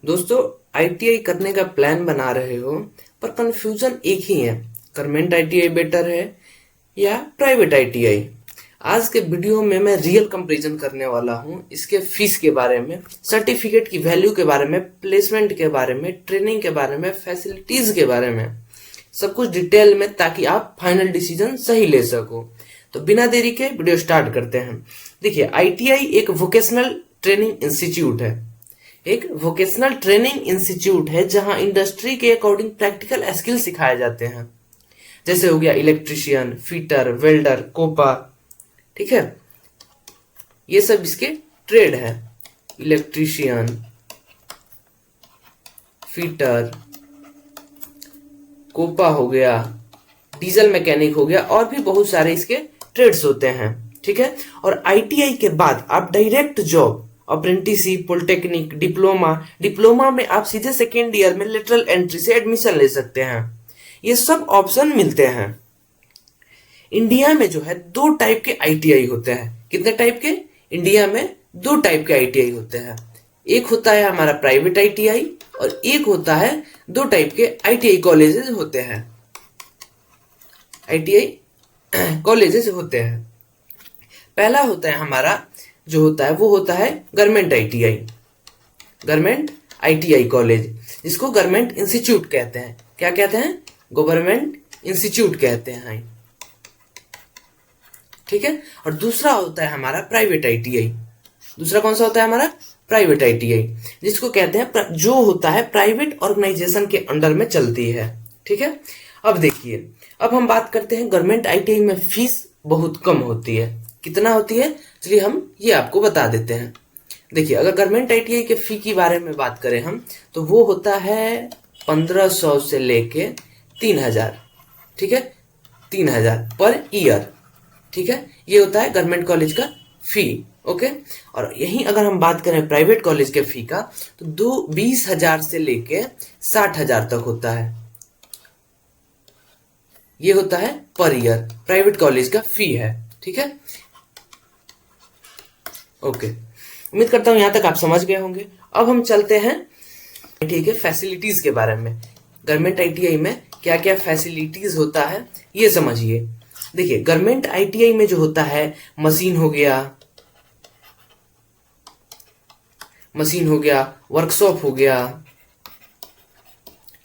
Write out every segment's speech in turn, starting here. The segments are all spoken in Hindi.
दोस्तों, आईटीआई करने का प्लान बना रहे हो पर कंफ्यूजन एक ही है, गवर्नमेंट आईटीआई बेटर है या प्राइवेट आईटीआई। आज के वीडियो में मैं रियल कंपैरिजन करने वाला हूँ, इसके फीस के बारे में, सर्टिफिकेट की वैल्यू के बारे में, प्लेसमेंट के बारे में, ट्रेनिंग के बारे में, फैसिलिटीज के बारे में, सब कुछ डिटेल में, ताकि आप फाइनल डिसीजन सही ले सको। तो बिना देरी के वीडियो स्टार्ट करते हैं। देखिए, आईटीआई एक वोकेशनल ट्रेनिंग इंस्टीट्यूट है। एक वोकेशनल ट्रेनिंग इंस्टीट्यूट है जहां इंडस्ट्री के अकॉर्डिंग प्रैक्टिकल स्किल सिखाए जाते हैं। जैसे हो गया इलेक्ट्रिशियन, फिटर, वेल्डर, कोपा। ठीक है, ये सब इसके ट्रेड है। इलेक्ट्रिशियन, फिटर, कोपा हो गया, डीजल मैकेनिक हो गया, और भी बहुत सारे इसके ट्रेड्स होते हैं। ठीक है, और आईटीआई के बाद आप direct job, apprenticeship, polytechnic, diploma में आप सीधे सेकेंड ईयर में लेटरल एंट्री से एडमिशन ले सकते हैं। ये सब ऑप्शन मिलते हैं। इंडिया में जो है दो टाइप के आईटीआई होते हैं। कितने टाइप के? इंडिया में दो टाइप के आईटीआई होते हैं। एक होता है हमारा प्राइवेट आईटीआई और एक होता है, दो टाइप के आईटीआई कॉलेजेस होते हैं। आईटीआई कॉलेजेस होते हैं। पहला होता है हमारा, जो होता है वो होता है government ITI, government ITI college, जिसको गवर्नमेंट इंस्टीट्यूट कहते हैं। क्या कहते हैं? गवर्नमेंट इंस्टीट्यूट कहते हैं। ठीक है, और दूसरा होता है हमारा प्राइवेट आईटीआई। दूसरा कौन सा होता है हमारा? प्राइवेट आईटीआई, जिसको कहते हैं जो होता है प्राइवेट ऑर्गेनाइजेशन के अंडर में चलती है। ठीक है, अब देखिए, अब हम बात करते हैं गवर्नमेंट आईटीआई में फीस बहुत कम होती है। कितना होती है? चलिए हम ये आपको बता देते हैं। देखिए, अगर गवर्नमेंट आईटीआई के फी के बारे में बात करें हम, तो वो होता है 1500 से लेके 3000। ठीक है, 3000 पर ईयर। ठीक है, ये होता है गवर्नमेंट कॉलेज का फी। ओके, और यहीं अगर हम बात करें प्राइवेट कॉलेज के फी का, तो 20,000 से लेके 60,000 तक होता है। ये होता है पर ईयर, प्राइवेट कॉलेज का फी है। ठीक है, ओके, उम्मीद करता हूं यहां तक आप समझ गए होंगे। अब हम चलते हैं ठीक है फैसिलिटीज के बारे में। गवर्नमेंट आईटीआई में क्या क्या फैसिलिटीज होता है ये समझिए। देखिए, गवर्नमेंट आईटीआई में जो होता है, मशीन हो गया, वर्कशॉप हो गया।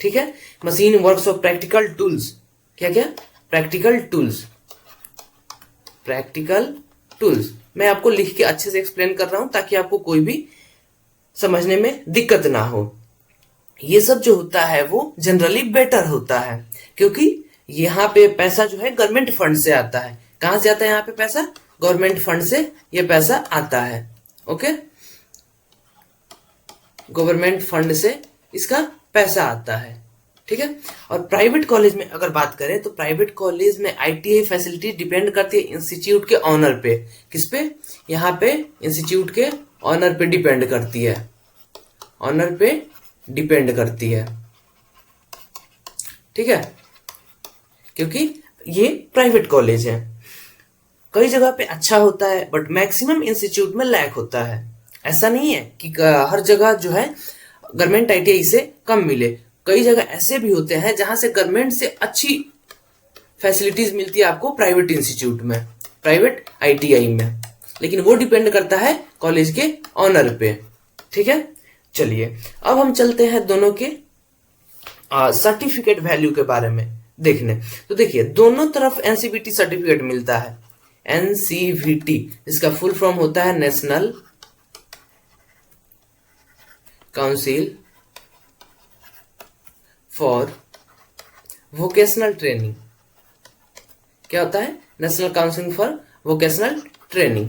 ठीक है, मशीन, वर्कशॉप, प्रैक्टिकल टूल्स। क्या क्या? प्रैक्टिकल टूल्स मैं आपको लिख के अच्छे से एक्सप्लेन कर रहा हूं, ताकि आपको कोई भी समझने में दिक्कत ना हो। ये सब जो होता है वो जनरली बेटर होता है, क्योंकि यहाँ पे पैसा जो है गवर्नमेंट फंड से आता है। कहां से आता है यहाँ पे पैसा? गवर्नमेंट फंड से ये पैसा आता है। ओके, गवर्नमेंट फंड से इसका पैसा आता है। ठीक है, और प्राइवेट कॉलेज में अगर बात करें, तो प्राइवेट कॉलेज में आईटीआई फैसिलिटी डिपेंड करती है इंस्टीट्यूट के ऑनर पे। किस पे? यहाँ पे इंस्टीट्यूट के ऑनर पे डिपेंड करती है। ऑनर पे डिपेंड करती है। ठीक है, क्योंकि ये प्राइवेट कॉलेज है। कई जगह पे अच्छा होता है, बट मैक्सिमम इंस्टीट्यूट में लैक होता है। ऐसा नहीं है कि हर जगह जो है गवर्नमेंट आईटीआई से कम मिले। कई जगह ऐसे भी होते हैं जहां से गवर्नमेंट से अच्छी फैसिलिटीज मिलती है आपको प्राइवेट इंस्टीट्यूट में, प्राइवेट आईटीआई में, लेकिन वो डिपेंड करता है कॉलेज के ऑनर पे। ठीक है, चलिए अब हम चलते हैं दोनों के सर्टिफिकेट वैल्यू के बारे में देखने। तो देखिए, दोनों तरफ एनसीवीटी सर्टिफिकेट मिलता है। एनसीवीटी, इसका फुल फॉर्म होता है national council for vocational training. क्या होता है? National council for vocational training.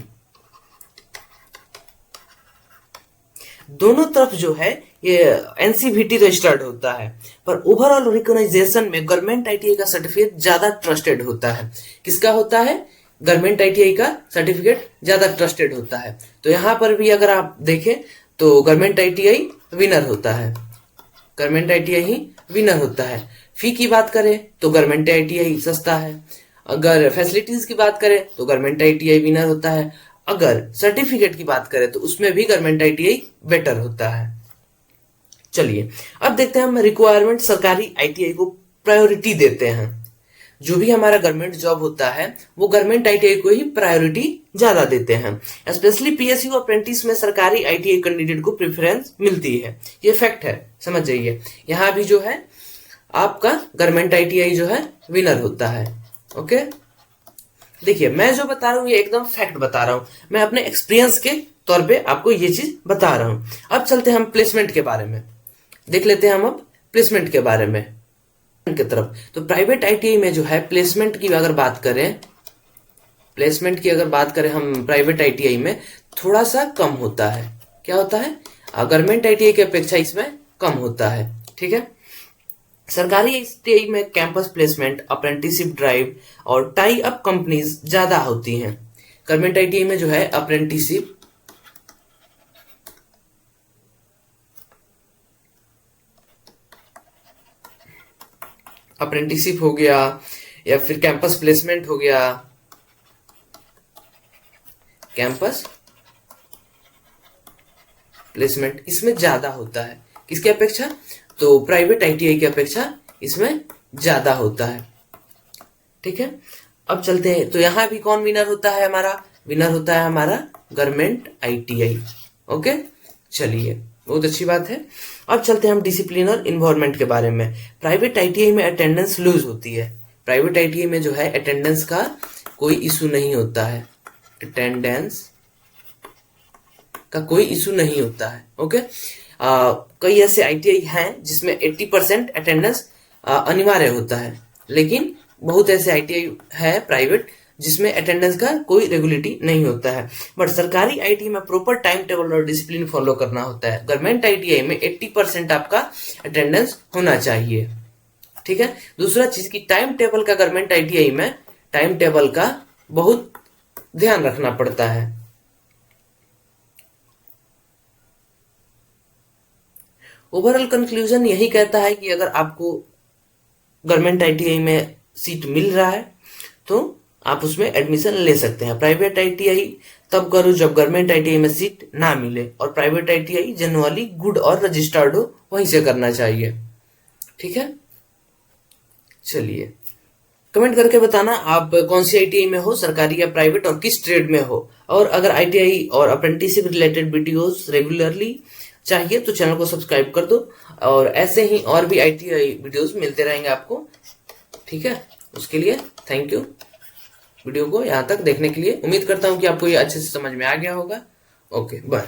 दोनों तरफ जो है ये एनसीवीटी रजिस्टर्ड होता है, पर ओवरऑल रिकॉग्नाइजेशन में गवर्नमेंट आईटीआई का सर्टिफिकेट ज्यादा ट्रस्टेड होता है। किसका होता है? गवर्नमेंट आईटीआई का सर्टिफिकेट ज्यादा ट्रस्टेड होता है। तो यहां पर भी अगर आप देखें तो गवर्नमेंट आईटीआई विनर होता है। गवर्नमेंट आईटीआई ही विनर होता है। फी की बात करें तो गवर्नमेंट आईटीआई सस्ता है। अगर फैसिलिटीज की बात करें तो गवर्नमेंट आईटीआई विनर होता है। अगर सर्टिफिकेट की बात करें तो उसमें भी गवर्नमेंट आईटीआई बेटर होता है। चलिए अब देखते हैं हम रिक्वायरमेंट सरकारी आईटीआई को प्रायोरिटी देते हैं। जो भी हमारा गवर्नमेंट जॉब होता है वो गवर्नमेंट आईटीआई को ही प्रायोरिटी ज्यादा देते हैं। स्पेशली पीएसयू अप्रेंटिस में सरकारी आईटीआई कैंडिडेट को प्रेफरेंस मिलती है, ये फैक्ट है, समझ जाइए। यहाँ भी जो है आपका गवर्नमेंट आईटीआई जो है विनर होता है। ओके, देखिए मैं जो बता रहा हूँ ये एकदम फैक्ट बता रहा हूँ, मैं अपने एक्सपीरियंस के तौर पे आपको ये चीज बता रहा हूँ। अब चलते हैं हम प्लेसमेंट के बारे में, देख लेते हैं हम अब प्लेसमेंट के बारे में की तरफ। तो प्राइवेट आईटीआई में जो है प्लेसमेंट की अगर बात करें, हम प्राइवेट आईटीआई में थोड़ा सा कम होता है। क्या होता है? गवर्नमेंट आईटीआई की अपेक्षा इसमें कम होता है। ठीक है, सरकारी आईटीआई में कैंपस प्लेसमेंट, अप्रेंटिसशिप ड्राइव और टाई अप कंपनीज ज्यादा होती हैं। गवर्नमेंट आईटीआई में जो है अप्रेंटिसशिप हो गया या फिर कैंपस प्लेसमेंट हो गया, कैंपस प्लेसमेंट इसमें ज्यादा होता है। किसके अपेक्षा? तो प्राइवेट आईटीआई की अपेक्षा इसमें ज्यादा होता है। ठीक है, अब चलते हैं। तो यहां भी कौन विनर होता है? विनर होता है हमारा गवर्नमेंट आईटीआई। ओके, चलिए बहुत अच्छी बात है। अब चलते हैं हम डिसिप्लिन और इन्वायरमेंट के बारे में। प्राइवेट आईटीआई में अटेंडेंस लूज होती है। प्राइवेट आईटीआई में जो है अटेंडेंस का कोई इशू नहीं होता है, अटेंडेंस का कोई इशू नहीं होता है। ओके, कई ऐसे आईटीआई हैं जिसमें 80% अटेंडेंस अनिवार्य होता है, लेकिन बहुत ऐसे आईटीआई है प्राइवेट जिसमें अटेंडेंस का कोई रेगुलेटी नहीं होता है। बट सरकारी आईटीआई में प्रॉपर टाइम टेबल और डिसिप्लिन फॉलो करना होता है। गवर्नमेंट आईटीआई में 80% आपका अटेंडेंस होना चाहिए। ठीक है, दूसरा चीज की टाइम टेबल का गवर्नमेंट आईटीआई में टाइम टेबल का बहुत ध्यान रखना पड़ता है। ओवरऑल कंक्लूजन यही कहता है कि अगर आपको गवर्नमेंट आईटीआई में सीट मिल रहा है तो आप उसमें एडमिशन ले सकते हैं। प्राइवेट आईटीआई तब करो जब गवर्नमेंट आईटीआई में सीट ना मिले, और प्राइवेट आईटीआई जनरली गुड और रजिस्टर्ड हो वहीं से करना चाहिए। ठीक है, चलिए कमेंट करके बताना आप कौन सी आईटीआई में हो, सरकारी या प्राइवेट, और किस ट्रेड में हो। और अगर आईटीआई और अप्रेंटिसशिप रिलेटेड वीडियोस रेगुलरली चाहिए तो चैनल को सब्सक्राइब कर दो, और ऐसे ही और भी आईटीआई वीडियोस मिलते रहेंगे आपको। ठीक है, उसके लिए थैंक यू वीडियो को यहाँ तक देखने के लिए। उम्मीद करता हूँ कि आपको ये अच्छे से समझ में आ गया होगा। Okay, bye.